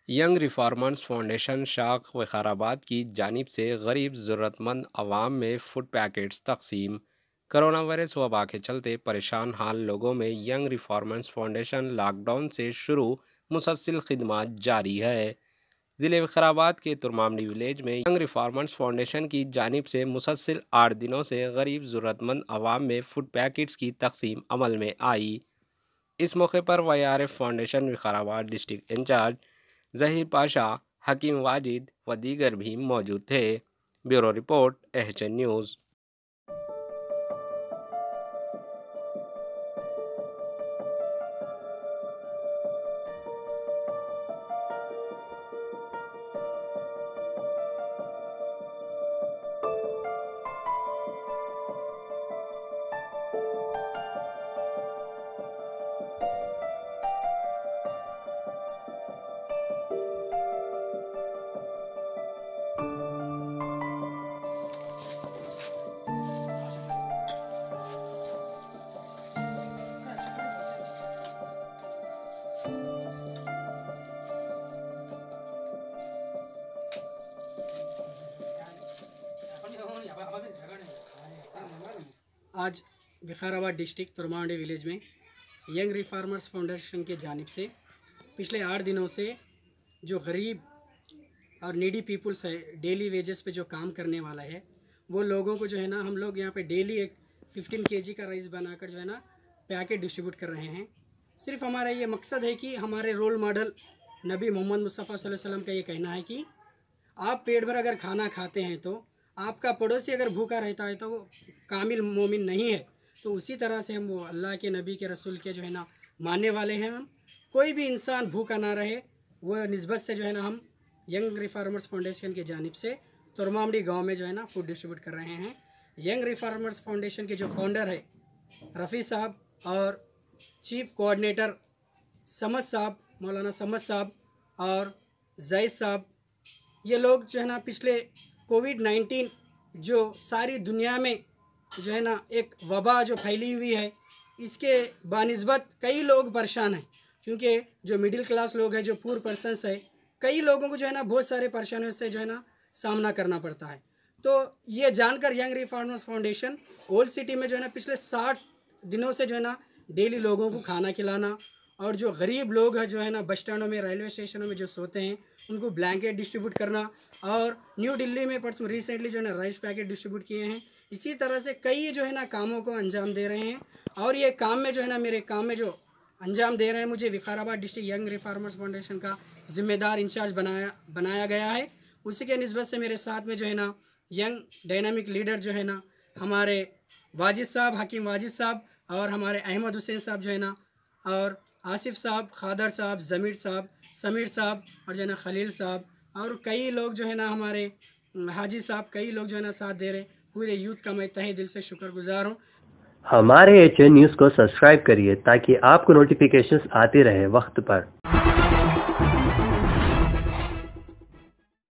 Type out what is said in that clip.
Young reformers foundation शाख विकाराबाद की जानिब से गरीब ज़रूरतमंद आवाम में फूड पैकेट्स तकसीम। कोरोना वायरस वबा के चलते परेशान हाल लोगों में यंग रिफॉर्मर्स फाउंडेशन लॉकडाउन से शुरू मुसलसल खिदमत जारी है। ज़िले विकाराबाद के तुरमामनी विलेज में यंग रिफॉर्मर्स फाउंडेशन की जानिब से मुसलसल 8 दिनों से गरीब ज़रूरतमंद आवाम में फूड पैकेट्स की तकसीम अमल में आई। इस मौके पर YRF foundation Vikarabad district in-charge Zaheer Pasha, Hakeem Wajid व दीगर भी मौजूद थे। Bureau report, HN news. आज विकाराबाद डिस्ट्रिक्ट तुरमांडी विलेज में यंग रिफॉर्मर्स फाउंडेशन के जानिब से पिछले 8 दिनों से जो गरीब और नीडी पीपल्स है, डेली वेजेस पे जो काम करने वाला है, वो लोगों को जो है ना हम लोग यहाँ पे डेली एक 15 kg का राइस बनाकर जो है ना पैकेट डिस्ट्रीब्यूट कर रहे हैं। सिर्फ हमारा ये मकसद है कि हमारे रोल मॉडल नबी मोहम्मद मुस्तफ़ा सल्लल्लाहु अलैहि वसल्लम का ये कहना है कि आप पेट भर अगर खाना खाते हैं तो आपका पड़ोसी अगर भूखा रहता है तो वो कामिल मोमिन नहीं है। तो उसी तरह से हम वो अल्लाह के नबी के रसूल के जो है ना मानने वाले हैं। हम कोई भी इंसान भूखा ना रहे, वो निस्बत से जो है ना हम यंग रिफॉर्मर्स फाउंडेशन की जानिब से तुरमामड़ी गांव में जो है ना फूड डिस्ट्रीब्यूट कर रहे हैं। यंग रिफॉर्मर्स फाउंडेशन के जो फाउंडर है रफ़ी साहब और चीफ कोऑर्डिनेटर समद साहब, मौलाना समद साहब और जैद साहब, ये लोग जो है ना पिछले कोविड-19 जो सारी दुनिया में जो है ना एक वबा जो फैली हुई है, इसके बानिस्बत कई लोग परेशान हैं। क्योंकि जो मिडिल क्लास लोग हैं, जो पुअर पर्सन्स है, कई लोगों को जो है ना बहुत सारे परेशानियों से जो है ना सामना करना पड़ता है। तो ये जानकर young reformers foundation old city में जो है ना पिछले 60 दिनों से जो है ना डेली लोगों को खाना खिलाना, और जो गरीब लोग हैं जो है ना बस स्टैंडों में, रेलवे स्टेशनों में जो सोते हैं, उनको ब्लैंकेट डिस्ट्रीब्यूट करना, और न्यू दिल्ली में परसों रिसेंटली जो है ना राइस पैकेट डिस्ट्रीब्यूट किए हैं। इसी तरह से कई जो है ना कामों को अंजाम दे रहे हैं। और ये काम में जो है ना मेरे काम में जो अंजाम दे रहे हैं, मुझे Vikarabad district young reformers foundation का ज़िम्मेदार इंचार्ज बनाया गया है। उसी के निस्बत से मेरे साथ में जो है ना यंग डायनामिक लीडर जो है ना हमारे वाजिद साहब, हकीम वाजिद साहब, और हमारे अहमद हुसैन साहब जो है ना, और आसिफ साहब, खादर साहब, ज़मीर साहब, समीर साहब, और जो है ना खलील साहब, और कई लोग जो है ना हमारे हाजी साहब, कई लोग जो है ना साथ दे रहे हैं। पूरे यूथ का मैं तहे दिल से शुक्रगुजार हूँ। हमारे एचएन न्यूज़ को सब्सक्राइब करिए ताकि आपको नोटिफिकेशंस आते रहे वक्त पर।